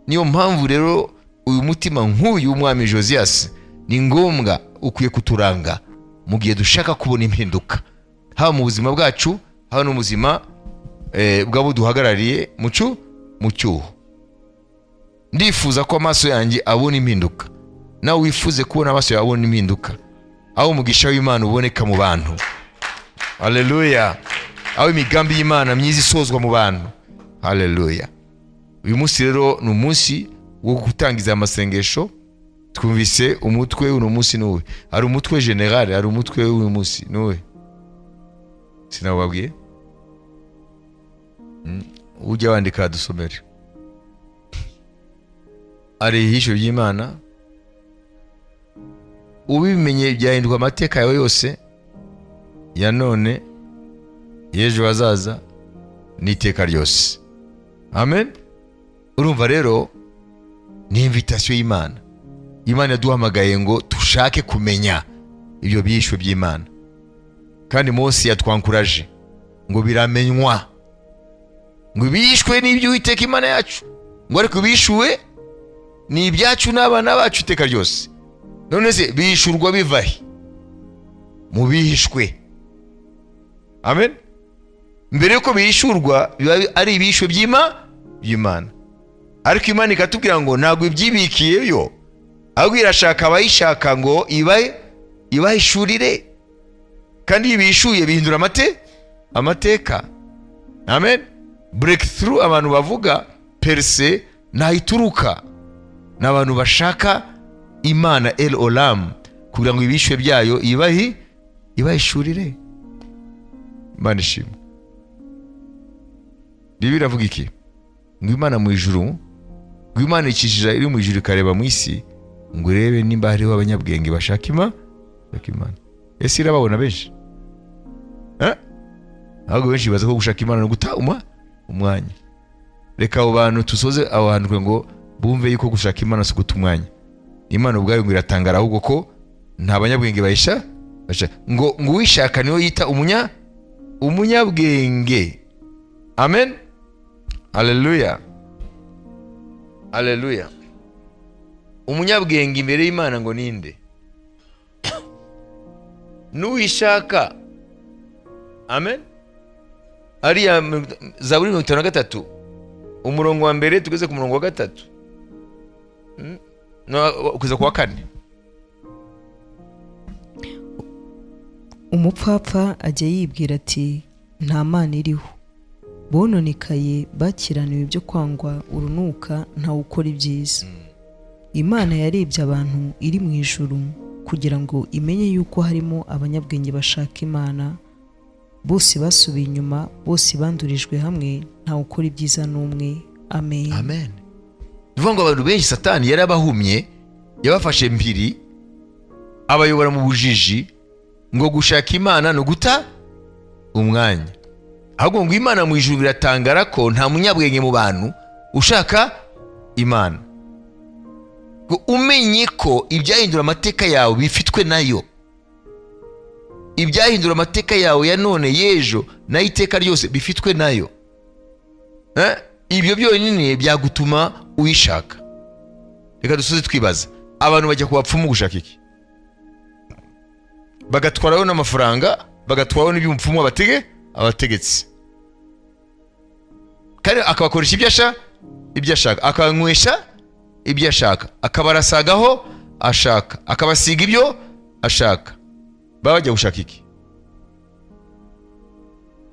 Niyo mpamvu rero uyu mutima nk'uyu w'umwami Josias ni ngombwa, ukwiye kuturanga mu gihe dushaka kubona impinduka, haba mu buzima bwacu, haba no mu buzima bwabo duhagarariye mu cyuho. Ndifuza ko amaso yanjye abona impinduka, nawe wifuze kubona amaso yawe abona impinduka, aho umugisha w'Imana uboneka mu bantu. Haleluya. Aho imigambi y'Imana myiza isozwa mu bantu. Haleluya. Uyu munsi rero ni umunsi wo gutangiza amasengesho. Twumvise umutwe uno munsi nuwe. Hari umutwe general, hari umutwe w'uyu munsi nuwe. Sinababwiye? Ujya wandika dusomere. Ari Ibihishwe by'Imana. Ubimenye byahindura amateka yawe yose, ya none, y'ejo hazaza n'iteka ryose. Amen. Urumva rero ni invitation y'Imana. Imana yaduhamagaye ngo tushake kumenya ibyo byishwe by'Imana, kandi Mose yatwankuraje ngo biramenywa, ngo bishwe n'ibyo Uwiteka Imana yacu, ngo ariko bishwe ni ibyacu n'abana bacu iteka ryose. None se bishurwa bivahe? Mu bihishwe. Amen. Mbere yuko bishurwa biba ari ibishwe by'Imana, ariko Imana ikatubwira ngo ntabwo ibyibikiyeyo, ahubwo irashaka abayishaka ngo ibahishurire, kandi ibishuye bihindura amateka. Amen. Breakthrough abantu bavuga perse ntayituruka, n'abantu bashaka Imana El Olam kugira ngo ibishwe byayo ibahishurire. Imana ishimwe. Bibiliya iravuga iki? Ngo Imana mu ijuru, ngo Imana ikishije iri mu ijuru ikareba mu isi, ngo urebe nimba hariho abanyabwenge bashaka Imana. Ese irababona benshi? Ahubwo benshi baza ko gushaka Imana no guta umwanya. Reka abo bantu tusoze abo bantu ngo bumve yuko gushaka Imana si guta umwanya. Imana ubwayo ngo iratangara ahubwo ko nta banyabwenge bayisha ngo uwishaka niwe yita umunyabwenge. Amen. Haleluya. Haleluya. Umunyabwenge imbere y'Imana ngo ninde? Nuwishaka. Amen. Ariya Zaburi 53 umurongo wa mbere tugeze ku murongo wa 3 no kuza kwa 4. Umupfapfa ajya yibwira ati nta Mana iriho, bononekaye bakiraniwe ibyo kwangwa urunuka ntawe ukora ibyiza. Imana yarebye abantu iri mu ijuru kugira ngo imenye yuko harimo abanyabwenge bashaka Imana, bose basubiye inyuma, bose bandurijwe hamwe, ntawe ukora ibyiza n'umwe. Amen. Amen. Bivuga ngo abantu benshi Satani yarabahumye, yabafashe mpiri, abayobora mu bujiji ngo gushaka Imana no guta umwanya. Ahubwo ngo Imana mu ijuru biratangara ko nta munyabwenge mu bantu ushaka Imana. Ngo umenye ko ibyahindura amateka yawe bifitwe nayo. Ibyahindura amateka yawe ya none yejo na iteka ryose bifitwe nayo. Ibyo byonyine byagutuma uyishaka. Reka dusoze twibaza, abantu bajya kubapfumu gushaka iki? Bagatwaraho n'amafaranga, bagatwaraho n'iby'umupfumu abategetsi. Kandi akabakoresha ibyo ashaka, akanywesha ibyo ashaka, akabarasagaho ashaka, akabasiga ibyo ashaka. Baba bajya gushaka iki?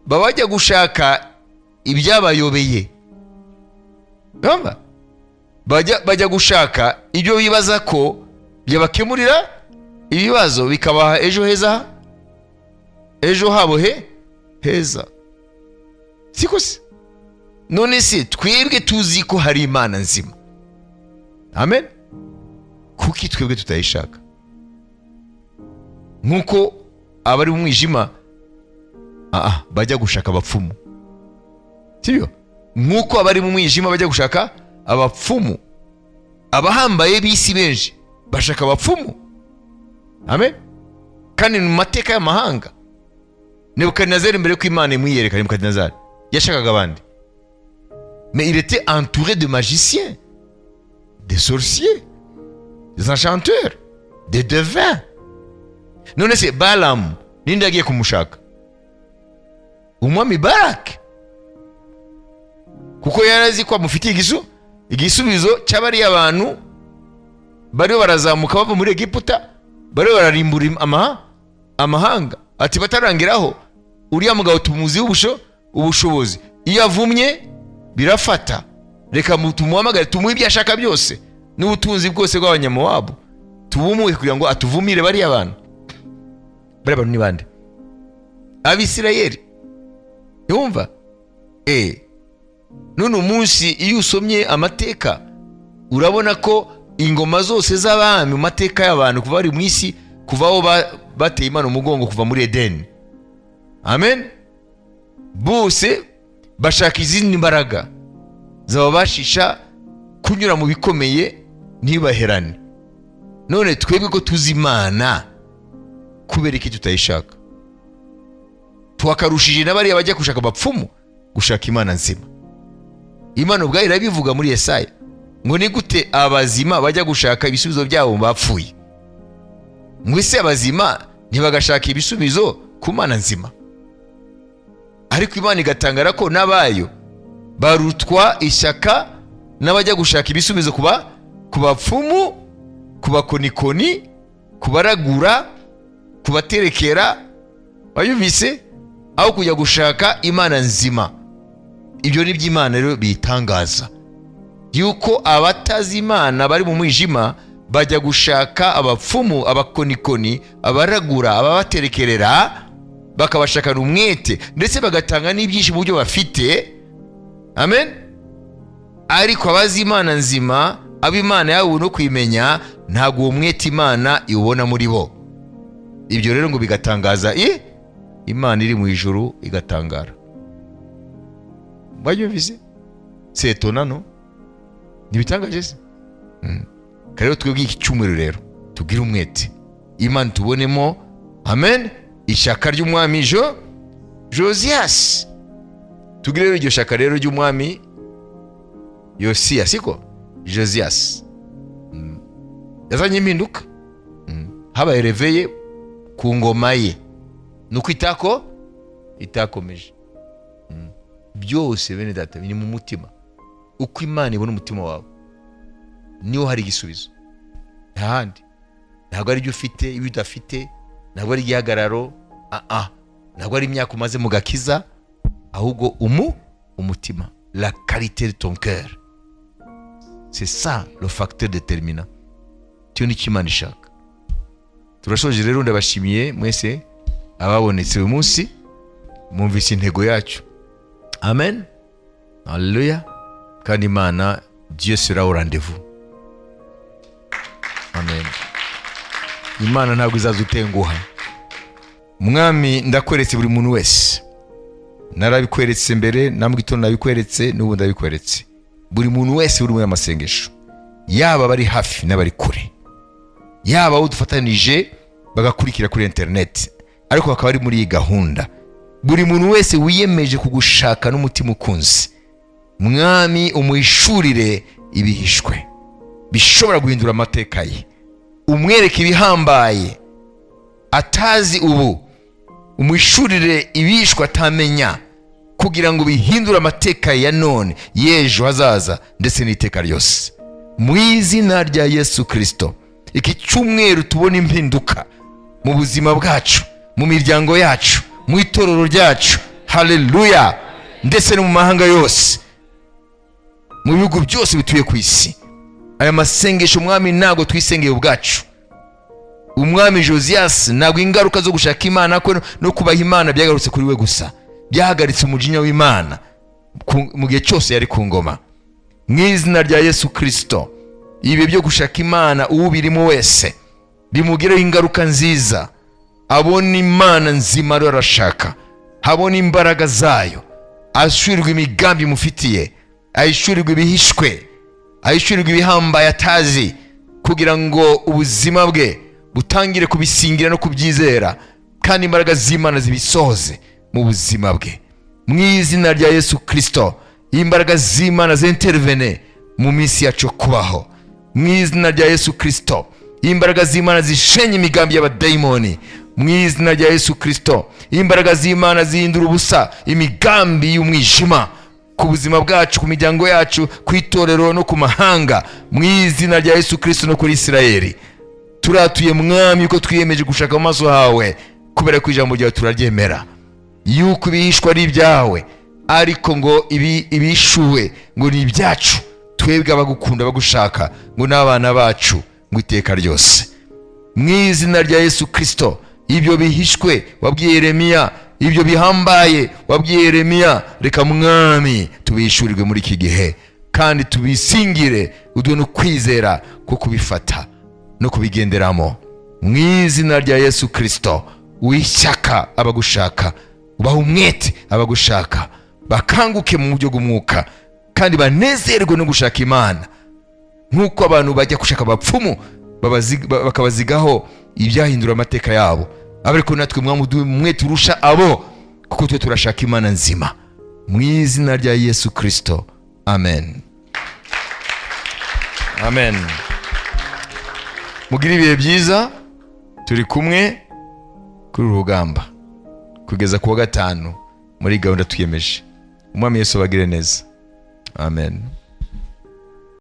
Baba bajya gushaka ibyabayobeye. Bamba? Bajya gushaka ibyo bibaza ko byabakemurira ibibazo bikabaha ejo habo heza. Siko se? None se twebwe tuzi ko hari Imana nzima. Amen. Kuki twebwe tutayishaka? Nkuko abari mu mwijima bajya gushaka abapfumu. Sibyo? Nkuko abari mu mwijima bajya gushaka abapfumu, abahambaye bisi benshi bashaka abapfumu. Amen. Kandi mu mateka y'amahanga Nebukadinezari mbere ko Imana imwiyereka, Nebukadinezari yashakaga abandi. Mais il était entouré de magiciens, des sorciers, des enchanteurs, des devins. None se Balaam ninde yagiye kumushaka? Umwami Baraki. Kuko yarazi ko amufitiye igisubizo cy'abari abantu bari barazamuka bava muri Egiputa, bari bararimbura amahanga. Ati batarangiraho uriya mugabo tumuzi ubushobozi, iyo avumye birafata, reka tumuhamagare tumuhe ibyo ashaka byose n'ubutunzi bwose bw'abanyamowabu, tubumuhe kugira ngo atuvumire bari abantu. Bari abantu ni bande? Abisirayeli. Yumva? None umunsi iyo usomye amateka urabona ko ingoma zose z'abami mu mateka y'abantu kuva bari mu isi, kuva aho bateye Imana umugongo kuva muri Edeni. Amen. Bose bashaka izindi mbaraga zababashisha kunyura mu bikomeye ntibaherane. None twebwe ko tuzi Imana, kubera iki tutayishaka? Twakarushije n'abari bajya gushaka abapfumu gushaka Imana nzima. Imana ubwayo irabivuga muri Yesaya ngo ni gute abazima bajya gushaka ibisubizo byabo bapfuye. Mwese abazima ntibagashaka ibisubizo ku Mana nzima. Ariko Imana igatangara ko nabayo barutwa ishyaka n'abajya gushaka ibisubizo ku bapfumu, ku bakonikoni, ku baragura, ku baterekera. Bayumvise? Aho kujya gushaka Imana nzima. Ibyo ni by'Imana rero bitangaza yuko abatazi Imana bari mu mwijima bajya gushaka abapfumu, abakonikoni, abaragura, ababaterekerera, bakabashakana umwete ndetse bagatanga n'ibyinshi mu byo bafite amen. Ariko abazi Imana nzima, ab'Imana yawe no kwimenya, ntabwo uwo mwete Imana iwubona muri bo. Ibyo rero ngo bigatangaza Imana iri mu ijuru igatangara. Babyumvise? C'est étonnant, non? Nibitangaje se? Rero twebwe iki cyumweru rero tugira umwete Imana tubonemo, amen, ishaka ry'umwami Josias. Tugire rero iryo shaka rero ry'umwami Yosiya, siko Josias. Yazanye impinduka, habaye reveye ku ngoma ye, nuko itakomeje. Byose bene data biri mu mutima. Uko Imana ibona umutima wawe niho hari igisubizo. Ntahandi. Ntabwo ari ibyo ufite, ibyo udafite, ntabwo ari igihagararo, ntabwo ari imyaka umaze mu gakiza, ahubwo umutima, la qualité de ton cœur. C'est ça le facteur déterminant. Cyo ni Imana ishaka. Turashoje rero, ndabashimiye mwese ababonetse uyu munsi, mwumvise intego yacu. Amen. Hallelujah. Kandi Imana, Dieu sera au rendez-vous. Amen. Imana ntabwo izazutenguha. Mwami, ndakweretse buri muntu wese. Narabikweretse mbere, namugitondo nabikweretse, n'ubu ndabikweretse. Buri muntu wese uri mu Amasengesho, yaba bari hafi n'abari kure, yaba abo dufatanije bagakurikira kuri internet, ariko bakaba ari muri iyi gahunda. Buri muntu wese wiyemeje kugushaka n'umutima ukunze, Mwami, umuhishurire ibihishwe bishobora guhindura amateka ye, umwereke ibihambaye atazi ubu, umuhishurire ibihishwe atamenya, kugira ngo bihindure amateka ya none, y'ejo hazaza, ndetse n'iteka ryose. Mu izina rya Yesu Kristo, iki cyumweru tubona impinduka mu buzima bwacu, mu miryango yacu, mu itorero ryacu, haleluya, ndetse no mu mahanga yose, mu bihugu byose bituye ku isi. Aya masengesho Mwami ntago twisengeye ubwacu. Umwami Josias ntabwo ingaruka zo gushaka Imana no kubaha Imana byagarutse kuri we gusa, byahagaritse umujinya w'Imana mu gihe cyose yari ku ngoma. Mu izina rya Yesu Kristo, ibi byo gushaka Imana ubirimo wese bimugireho ingaruka nziza, abona Imana nzima rero arashaka, habona imbaraga zayo, ashurirwa imigambi mufitiye, ayishurirwa ibihishwe, ayishurirwa ibihambaye atazi, kugira ngo ubuzima bwe butangire kubisingira no kubyizera, kandi imbaraga z'Imana zibisohoze mu buzima bwe. Mu izina rya Yesu Kristo, imbaraga z'Imana zintervene mu minsi yacu kubaho. Mu izina rya Yesu Kristo, imbaraga z'Imana zishenye imigambi y'abadayimoni. Mu izina rya Yesu Kristo, imbaraga z'Imana zihindura ubusa imigambi y'umwijima ku buzima bwacu, ku miryango yacu, ku itorero no ku mahanga. Mu izina rya Yesu Kristo no kuri Isirayeli, turatuye Mwami yuko twiyemeje gushaka amaso hawe, kubera ko ijambo ryawe turaryemera, yuko ibihishwa ari ibyawe, ariko ngo ibishuwe ngo ni ibyacu, twebwe abagukunda bagushaka, ngo n'abana bacu, ngo iteka ryose. Mu izina rya Yesu Kristo, ibyo bihishwe wabwiye Yeremiya, ibyo bihambaye wabwiye Yeremiya, reka Mwami tubishurirwe muri iki gihe, kandi tubisingire, uduhe no kwizera ko kubifata no kubigenderamo. Mu izina rya Yesu Kristo, wishyaka abagushaka, ubaha umwete abagushaka, bakanguke mu buryo bw'umwuka, kandi banezerwe no gushaka Imana, nk'uko abantu bajya gushaka abapfumu bakabazigaho ibyahindura amateka yabo. Ariko natwe Mwami uduhe umwete urusha abo, kuko twe turashaka Imana nzima. Mu izina rya Yesu Kristo, amen. Amen. Mugire ibihe byiza, turi kumwe kuri urugamba kugeza ku wa gatanu muri gahunda twiyemeje. Umwami Yesu abagire neza. Amen.